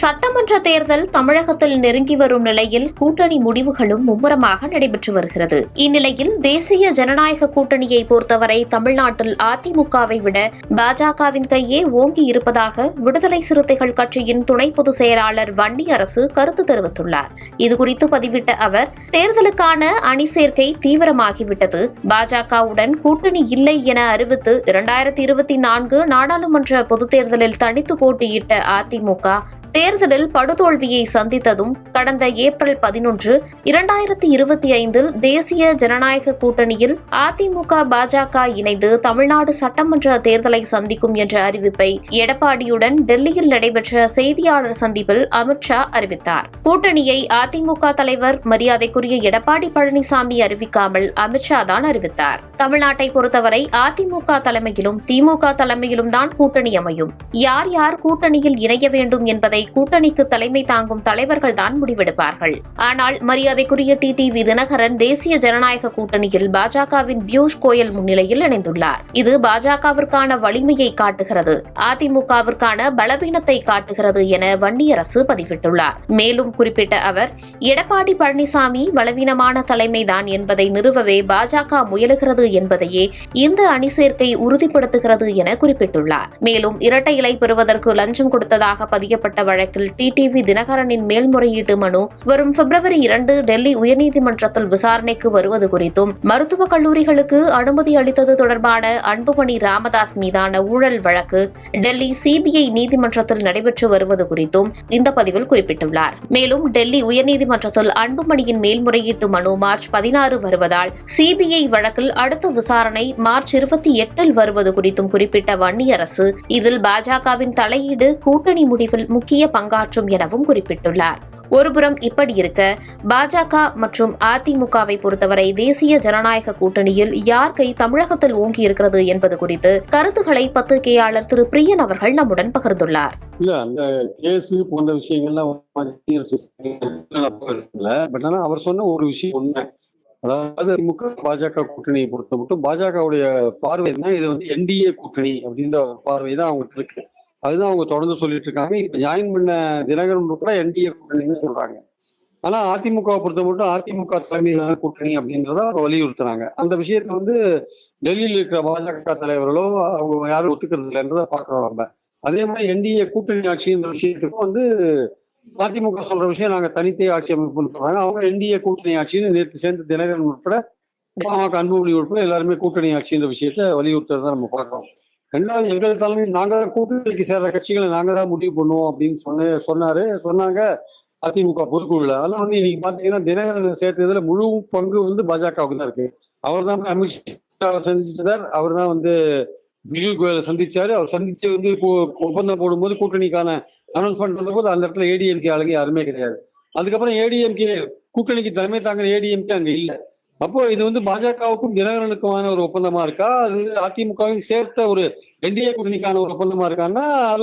சட்டமன்ற தேர்தல் தமிழகத்தில் நெருங்கி வரும் நிலையில் கூட்டணி முடிவுகளும் மும்முரமாக நடைபெற்று வருகிறது. இந்நிலையில் தேசிய ஜனநாயக கூட்டணியை பொறுத்தவரை தமிழ்நாட்டில் அதிமுகவை விட பாஜகவின் கையே ஓங்கி இருப்பதாக விடுதலை சிறுத்தைகள் கட்சியின் துணை பொதுச் செயலாளர் வன்னியரசு கருத்து தெரிவித்துள்ளார். இதுகுறித்து பதிவிட்ட அவர், தேர்தலுக்கான அணி சேர்க்கை தீவிரமாகிவிட்டது. பாஜகவுடன் கூட்டணி இல்லை என அறிவித்து 2024 நாடாளுமன்ற பொதுத் தேர்தலில் தனித்து போட்டியிட்ட அதிமுக தேர்தலில் படுதோல்வியை சந்தித்ததும் கடந்த ஏப்ரல் 11, 2025 தேசிய ஜனநாயக கூட்டணியில் அதிமுக பாஜக இணைந்து தமிழ்நாடு சட்டமன்ற தேர்தலை சந்திக்கும் என்ற அறிவிப்பை எடப்பாடியுடன் டெல்லியில் நடைபெற்ற செய்தியாளர் சந்திப்பில் அமித்ஷா அறிவித்தார். கூட்டணியை அதிமுக தலைவர் மரியாதைக்குரிய எடப்பாடி பழனிசாமி அறிவிக்காமல் அமித்ஷா தான் அறிவித்தார். தமிழ்நாட்டை பொறுத்தவரை அதிமுக தலைமையிலும் திமுக தலைமையிலும் தான் கூட்டணி அமையும். யார் யார் கூட்டணியில் இணைய வேண்டும் என்பதை கூட்டணிக்கு தலைமை தாங்கும் தலைவர்கள் தான் முடிவெடுப்பார்கள். ஆனால் மரியாதைக்குரிய டிடிவி தினகரன் தேசிய ஜனநாயக கூட்டணியில் பாஜகவின் பியூஷ் கோயல் முன்னிலையில் இணைந்துள்ளார். இது பாஜகவிற்கான வலிமையை காட்டுகிறது, அதிமுகவிற்கான பலவீனத்தை காட்டுகிறது என வன்னியரசு பதிவிட்டுள்ளார். மேலும் குறிப்பிட்ட அவர், எடப்பாடி பழனிசாமி பலவீனமான தலைமைதான் என்பதை நிறுவவே பாஜக முயலுகிறது என்பதையே இந்த அணி சேர்க்கை உறுதிப்படுத்துகிறது என குறிப்பிட்டுள்ளார். மேலும் இரட்டை இலை பெறுவதற்கு லஞ்சம் கொடுத்ததாக பதியப்பட்ட வழக்கில் டிடிவி தினகரனின் மேல்முறையீட்டு மனு வரும் பிப்ரவரி 2 டெல்லி உயர்நீதிமன்றத்தில் விசாரணைக்கு வருவது குறித்தும், மருத்துவக் கல்லூரிகளுக்கு அனுமதி அளித்தது தொடர்பான அன்புமணி ராமதாஸ் மீதான ஊழல் வழக்கு டெல்லி சிபிஐ நீதிமன்றத்தில் நடைபெற்று வருவது குறித்தும் இந்த பதிவில் குறிப்பிட்டுள்ளார். மேலும் டெல்லி உயர்நீதிமன்றத்தில் அன்புமணியின் மேல்முறையீட்டு மனு மார்ச் 16 வருவதால் சிபிஐ வழக்கில் அடுத்த விசாரணை மார்ச் 28 வருவது குறித்தும் குறிப்பிட்ட வன்னியரசு, இதில் பாஜகவின் தலையீடு கூட்டணி முடிவில் முக்கிய பங்காற்றும் எனவும் குறிப்பிட்டுள்ளார். ஒருபுறம் இப்படி இருக்க, பாஜக மற்றும் அதிமுகவை பொறுத்தவரை தேசிய ஜனநாயக கூட்டணியில் யார் கை தமிழகத்தில் ஓங்கி இருக்கிறது என்பது குறித்து கருத்துக்களை பத்திரிகையாளர் திரு பிரியன் அவர்கள் நம்முடன் பகிர்ந்துள்ளார். அந்த கேஸ் போன்ற விஷயங்கள்லாம் அவர் சொன்ன ஒரு விஷயம் உண்மை. அதாவது திமுக பாஜக கூட்டணியை பொறுத்த மட்டும் பாஜகவுடைய பார்வை தான் இது வந்து என்டிஏ கூட்டணி அப்படின்ற பார்வை தான் அவங்களுக்கு இருக்கு. அதுதான் அவங்க தொடர்ந்து சொல்லிட்டு இருக்காங்க. இப்ப ஜாயின் பண்ண தினகரன் கூட என்டிஏ கூட்டணின்னு சொல்றாங்க. ஆனா அதிமுகவை பொறுத்த மட்டும் அதிமுக தலைமையிலான கூட்டணி அப்படின்றத அவங்க வலியுறுத்துறாங்க. அந்த விஷயத்த வந்து டெல்லியில் இருக்கிற பாஜக தலைவர்களோ அவங்க யாரும் ஒத்துக்கிறது இல்லைன்றதை பாக்குறோம் நம்ம. அதே மாதிரி என்டிஏ கூட்டணி ஆட்சின்ற விஷயத்துக்கும் வந்து அதிமுக சொல்ற விஷயம் நாங்க தனித்தே ஆட்சி அமைப்புன்னு சொல்றாங்க. அவங்க என்டிஏ கூட்டணி ஆட்சின்னு நேற்று சேர்ந்து தினகரன் உட்பட பாமக அன்புமணி உட்பட எல்லாருமே கூட்டணி ஆட்சின்ற விஷயத்த வலியுறுத்துறத நம்ம பார்க்கிறோம். ரெண்டாவது, எங்கள் தலைமையில் நாங்க தான் கூட்டணிக்கு சேர்ற கட்சிகளை நாங்க தான் முடிவு பண்ணுவோம் அப்படின்னு சொன்னாங்க அதிமுக பொதுக்குழுல. அதெல்லாம் வந்து இன்னைக்கு பாத்தீங்கன்னா தினகரன் சேர்த்ததுல முழு பங்கு வந்து பாஜகவுக்கு தான் இருக்கு. அவர் தான் அமித்ஷாவை சந்திச்சிட்டார், அவர் தான் வந்து பியூஷ் கோயலை சந்திச்சாரு. அவர் சந்திச்சு வந்து ஒப்பந்தம் போடும்போது கூட்டணிக்கான அனௌன்ஸ்மெண்ட் வந்த போது அந்த இடத்துல ஏடிஎம்கே ஆளுங்க யாருமே கிடையாது. அதுக்கப்புறம் ஏடிஎம்கே கூட்டணிக்கு தலைமை தாங்கிற ஏடிஎம்கே அங்க இல்லை. அப்போ இது வந்து பாஜகவுக்கும் தினகரனுக்குமான ஒரு ஒப்பந்தமா இருக்கா, அது அதிமுகவும் சேர்த்த ஒரு என்டிஏ கூட்டணிக்கான ஒரு ஒப்பந்தமா இருக்கான்னா அது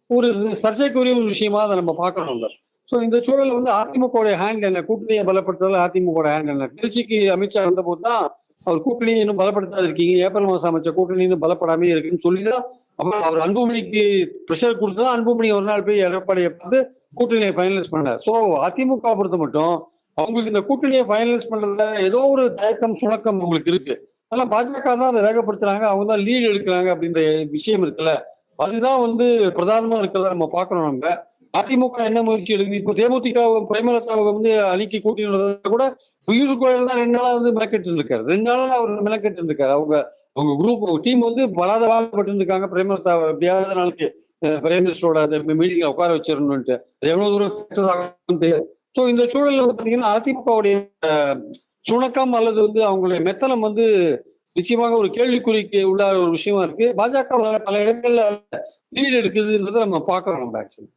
ஒரு சர்ச்சைக்குரிய ஒரு விஷயமா அதை நம்ம பார்க்கணும். ஸோ இந்த சூழல் வந்து அதிமுகவுடைய ஹேண்ட் என்ன, கூட்டணியை பலப்படுத்துறதுல அதிமுக ஹேண்ட் என்ன? திருச்சிக்கு அமித்ஷா வந்த போதுதான் அவர் கூட்டணியை இன்னும் பலப்படுத்தாது இருக்கீங்க, ஏப்ரல் மாசம் அமைச்ச கூட்டணி இன்னும் பலப்படாமே இருக்குன்னு சொல்லிதான் அப்புறம் அவர் அன்புமணிக்கு ப்ரெஷர் கொடுத்துதான் அன்புமணி ஒரு நாள் போய் எடப்பாடியை பார்த்து கூட்டணியை ஃபைனலைஸ் பண்ணார். ஸோ அதிமுக பொறுத்த மட்டும் அவங்களுக்கு இந்த கூட்டணியை ஃபைனலைஸ் பண்றதுல ஏதோ ஒரு தயக்கம் சுணக்கம் அவங்களுக்கு இருக்கு. ஆனா பாஜக தான் அதை வேகப்படுத்துறாங்க, அவங்க தான் லீடு எடுக்கிறாங்க அப்படின்ற விஷயம் இருக்குல்ல, அதுதான் வந்து பிரதானமா இருக்கிறத நம்ம பார்க்கணும். நம்ம அதிமுக என்ன முயற்சி எடுக்குது? இப்போ தேமுதிக பிரேமலதாவை வந்து அணிக்கு கூட்டினத கூட பியூஷ் கோயல் தான் 2 நாளா வந்து மெனக்கெட்டு இருக்காரு. 2 நாளா அவர் மெனக்கெட்டு இருக்காரு. அவங்க குரூப் டீம் வந்து பலாதவாப்பட்டு இருக்காங்க. பிரேமலதா எப்படியாவது நாளைக்கு பிரைம் மினிஸ்டரோட அந்த மீட்டிங்ல உட்கார வச்சிடணும்ட்டு அது எவ்வளவு தூரம் தெரியாது. ஸோ இந்த சூழல்ல வந்து பாத்தீங்கன்னா அதிமுகவுடைய சுணக்கம் அல்லது வந்து அவங்களுடைய மெத்தனம் வந்து நிச்சயமாக ஒரு கேள்விக்குறிக்கு உள்ள ஒரு விஷயமா இருக்கு. பாஜக பல இடங்கள்ல லீடு எடுக்குதுன்றதை நம்ம பார்க்கறோம் நம்ம ஆக்சுவலி.